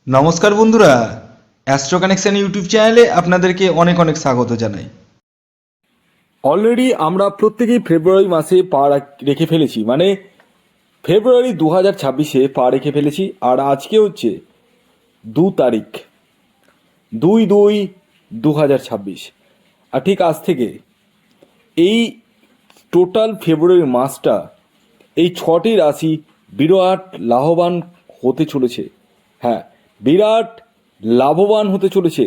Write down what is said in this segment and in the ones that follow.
নমস্কার বন্ধুরা, astro connection YouTube চ্যানেলে আপনাদেরকে অনেক অনেক স্বাগত জানাই। অলরেডি আমরা প্রত্যেকেই ফেব্রুয়ারি মাসে রেখে ফেলেছি, মানে ফেব্রুয়ারি 2026-এ পা রেখে ফেলেছি। আর আজকে হচ্ছে 2 তারিখ, 2/2/2026। আর ঠিক আজ থেকে এই টোটাল ফেব্রুয়ারি মাসটা এই 6টি রাশি বিরাট লাভবান হতে চলেছে। হ্যাঁ, বিরাট লাভবান হতে চলেছে।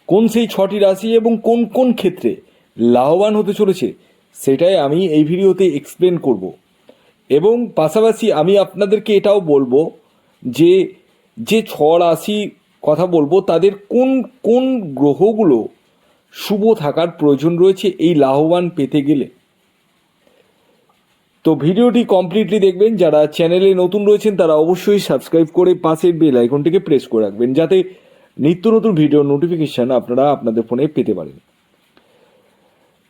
কোন সেই 6টি রাশি এবং কোন কোন ক্ষেত্রে লাভবান হতে চলেছে সেটাই আমি এই ভিডিওতে এক্সপ্লেন করব। এবং পাশাপাশি আমি আপনাদেরকে এটাও বলবো যে যে 6 রাশি কথা বলবো তাদের কোন কোন গ্রহগুলো শুভ থাকার প্রয়োজন রয়েছে এই লাভবান পেতে গেলে। তো ভিডিওটি কমপ্লিটলি দেখবেন। যারা চ্যানেলে নতুন রয়েছেন তারা অবশ্যই সাবস্ক্রাইব করে পাশের বেল আইকনটিকে প্রেস করে রাখবেন, যাতে নিত্য নতুন ভিডিও নোটিফিকেশান আপনারা আপনাদের ফোনে পেতে পারেন।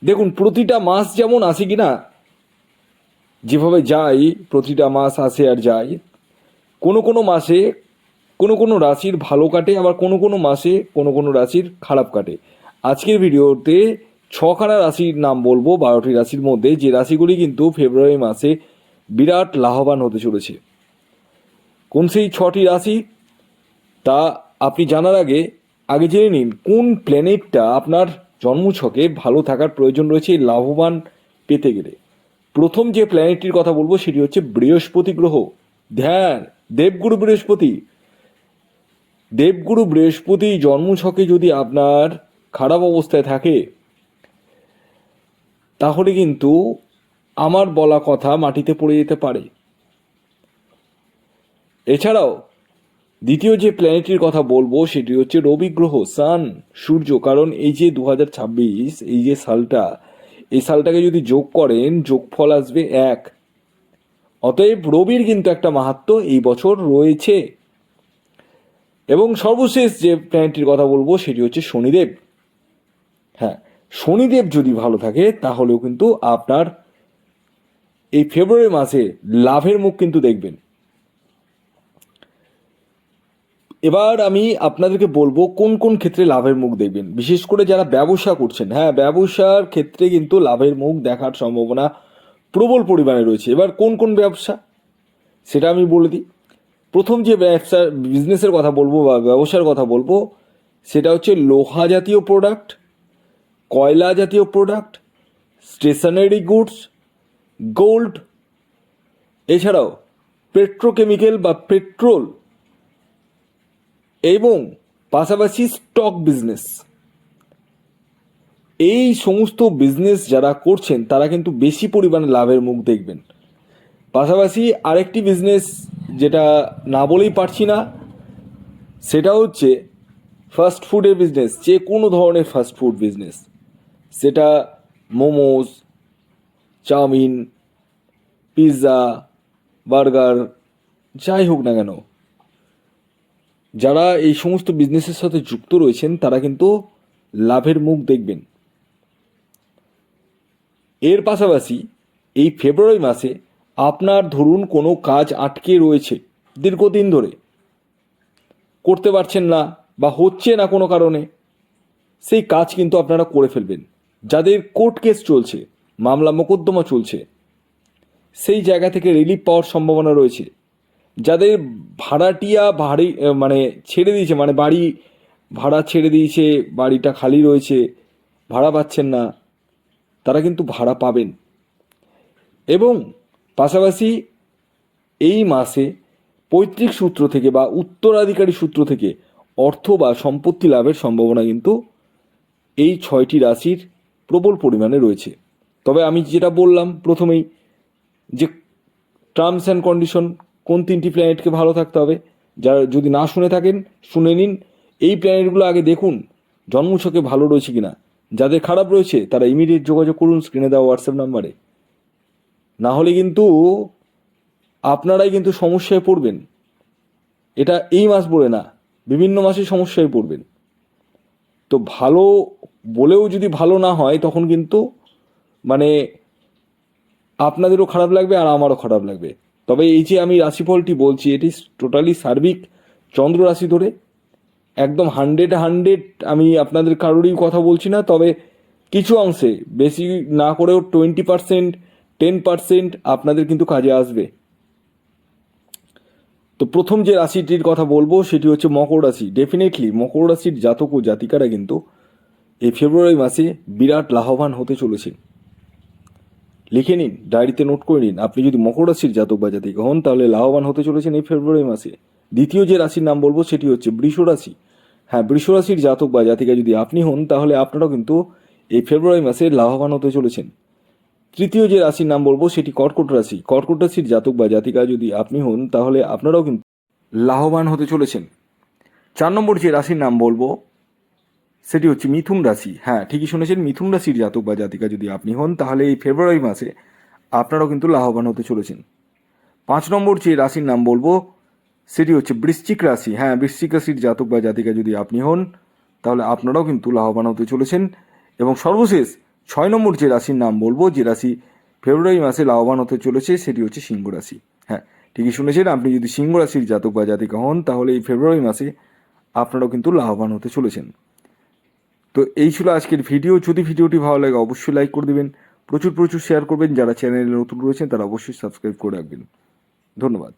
দেখুন, প্রতিটা মাস যেমন আসে কিনা, যেভাবে যাই প্রতিটা মাস আসে আর যায়, কোনো কোনো মাসে কোনো কোনো রাশির ভালো কাটে, আবার কোনো কোনো মাসে কোনো কোনো রাশির খারাপ কাটে। আজকের ভিডিওতে 6খানা রাশির নাম বলবো 12টি রাশির মধ্যে, যে রাশিগুলি কিন্তু ফেব্রুয়ারি মাসে বিরাট লাভবান হতে চলেছে। কোন সেই 6টি রাশি তা আপনি জানার আগে আগে জেনে নিন কোন প্ল্যানেটটা আপনার জন্মছকে ভালো থাকার প্রয়োজন রয়েছে এই লাভবান পেতে গেলে। প্রথম যে প্ল্যানেটটির কথা বলবো সেটি হচ্ছে বৃহস্পতি গ্রহ। ধ্যান, দেবগুরু বৃহস্পতি। দেবগুরু বৃহস্পতি জন্মছকে যদি আপনার খারাপ অবস্থায় থাকে তাহলে কিন্তু আমার বলা কথা মাটিতে পড়ে যেতে পারে। এছাড়াও দ্বিতীয় যে প্ল্যানেটের কথা বলবো সেটি হচ্ছে রবি গ্রহ, সান, সূর্য। কারণ এই যে 2026 এই যে সালটা, এই সালটাকে যদি যোগ করেন যোগফল আসবে 1। অতএব রবির কিন্তু একটা মাহাত্ম্য এই বছর রয়েছে। এবং সর্বশেষ যে প্ল্যানেটটির কথা বলবো সেটি হচ্ছে শনিদেব। হ্যাঁ, শনিদেব যদি ভালো থাকে তাহলেও কিন্তু আপনার এই ফেব্রুয়ারি মাসে লাভের মুখ কিন্তু দেখবেন। এবার আমি আপনাদেরকে বলবো কোন কোন ক্ষেত্রে লাভের মুখ দেখবেন, বিশেষ করে যারা ব্যবসা করছেন। হ্যাঁ, ব্যবসার ক্ষেত্রে কিন্তু লাভের মুখ দেখার সম্ভাবনা প্রবল পরিমাণে রয়েছে। এবার কোন কোন ব্যবসা সেটা আমি বলে দিই। প্রথম যে ব্যবসা বিজনেসের কথা বলবো বা ব্যবসার কথা বলবো সেটা হচ্ছে লোহা জাতীয় প্রোডাক্ট, কয়লা জাতীয় প্রোডাক্ট, স্টেশনারি গুডস, গোল্ড, এছাড়াও পেট্রোকেমিক্যাল বা পেট্রোল, এবং পাশাপাশি স্টক বিজনেস। এই সমস্ত বিজনেস যারা করছেন তারা কিন্তু বেশি পরিমাণে লাভের মুখ দেখবেন। পাশাপাশি আরেকটি বিজনেস যেটা না বলেই পারছি না, সেটা হচ্ছে ফাস্ট ফুডের বিজনেস। যে কোনো ধরনের ফাস্ট ফুড বিজনেস, সেটা মোমোস, চাউমিন, পিৎজা, বার্গার, যাই হোক না কেন, যারা এই সমস্ত বিজনেসের সাথে যুক্ত রয়েছেন তারা কিন্তু লাভের মুখ দেখবেন। এর পাশাপাশি এই ফেব্রুয়ারি মাসে আপনার ধরুন কোনো কাজ আটকে রয়েছে, দীর্ঘদিন ধরে করতে পারছেন না বা হচ্ছে না কোনো কারণে, সেই কাজ কিন্তু আপনারা করে ফেলবেন। যাদের কোর্ট কেস চলছে, মামলা মোকদ্দমা চলছে, সেই জায়গা থেকে রিলিফ পাওয়ার সম্ভাবনা রয়েছে। যাদের ভাড়াটিয়া মানে ছেড়ে দিয়েছে, মানে বাড়ি ভাড়া ছেড়ে দিয়েছে, বাড়িটা খালি রয়েছে, ভাড়া পাচ্ছেন না, তারা কিন্তু ভাড়া পাবেন। এবং পাশাপাশি এই মাসে পৈতৃক সূত্র থেকে বা উত্তরাধিকারী সূত্র থেকে অর্থ বা সম্পত্তি লাভের সম্ভাবনা কিন্তু এই 6টি রাশির প্রবল পরিমাণে রয়েছে। তবে আমি যেটা বললাম প্রথমেই, যে টার্মস অ্যান্ড কন্ডিশন, কোন 3টি প্ল্যানেটকে ভালো থাকতে হবে, যারা যদি না শুনে থাকেন শুনে নিন। এই প্ল্যানেটগুলো আগে দেখুন জন্মছকে ভালো রয়েছে কিনা। যাদের খারাপ রয়েছে তারা ইমিডিয়েট যোগাযোগ করুন স্ক্রিনে দেওয়া হোয়াটসঅ্যাপ নাম্বারে। না হলে কিন্তু আপনারাই কিন্তু সমস্যায় পড়বেন। এটা এই মাস বলে না, বিভিন্ন মাসে সমস্যায় পড়বেন। তো ভালো বলেও যদি ভালো না হয় তখন কিন্তু মানে আপনাদেরও খারাপ লাগবে আর আমারও খারাপ লাগবে। তবে এই যে আমি রাশিফলটি বলছি এটি টোটালি সার্বিক চন্দ্র রাশি ধরে। একদম 100 আমি আপনাদের কারোরই কথা বলছি না, তবে কিছু অংশে, বেশি না করেও 20%, 10% আপনাদের কিন্তু কাজে আসবে। তো প্রথম যে রাশিটির কথা বলবো সেটি হচ্ছে মকর রাশি। ডেফিনেটলি মকর রাশির জাতক ও জাতিকারা কিন্তু এই ফেব্রুয়ারি মাসে বিরাট লাভবান হতে চলেছে। লিখে নিন, ডায়েরিতে নোট করে নিন, আপনি যদি মকর রাশির জাতক বা জাতিকা হন তাহলে লাভবান হতে চলেছেন এই ফেব্রুয়ারি মাসে। দ্বিতীয় যে রাশির নাম বলবো সেটি হচ্ছে বৃষ রাশি। হ্যাঁ, বৃষ রাশির জাতক বা জাতিকা যদি আপনি হন তাহলে আপনারাও কিন্তু এই ফেব্রুয়ারি মাসে লাভবান হতে চলেছেন। তৃতীয় যে রাশির নাম বলবো সেটি কর্কট রাশি। কর্কট রাশির জাতক বা জাতিকা যদি আপনি হন তাহলে আপনারাও কিন্তু লাভবান হতে চলেছেন। 4 নম্বর যে রাশির নাম বলবো সেটি হচ্ছে মিথুন রাশি। হ্যাঁ, ঠিকই শুনেছেন, মিথুন রাশির জাতক বা জাতিকা যদি আপনি হন তাহলে এই ফেব্রুয়ারি মাসে আপনারাও কিন্তু লাভবান হতে চলেছেন। 5 নম্বর যে রাশির নাম বলবো সেটি হচ্ছে বৃশ্চিক রাশি। হ্যাঁ, বৃশ্চিক রাশির জাতক বা জাতিকা যদি আপনি হন তাহলে আপনারাও কিন্তু লাভবান হতে চলেছেন। এবং সর্বশেষ 6 নম্বর যে রাশির নাম বলবো, যে রাশি ফেব্রুয়ারি মাসে লাভবান হতে চলেছে সেটি হচ্ছে সিংহ রাশি। হ্যাঁ, ঠিকই শুনেছেন, আপনি যদি সিংহ রাশির জাতক বা জাতিকা হন তাহলে এই ফেব্রুয়ারি মাসে আপনারাও কিন্তু লাভবান হতে চলেছেন। তো এই ছিল আজকের ভিডিও। যদি ভিডিওটি ভালো লাগে অবশ্যই লাইক করে দেবেন, প্রচুর শেয়ার করবেন। যারা চ্যানেলে নতুন রয়েছেন তারা অবশ্যই সাবস্ক্রাইব করে রাখবেন। ধন্যবাদ।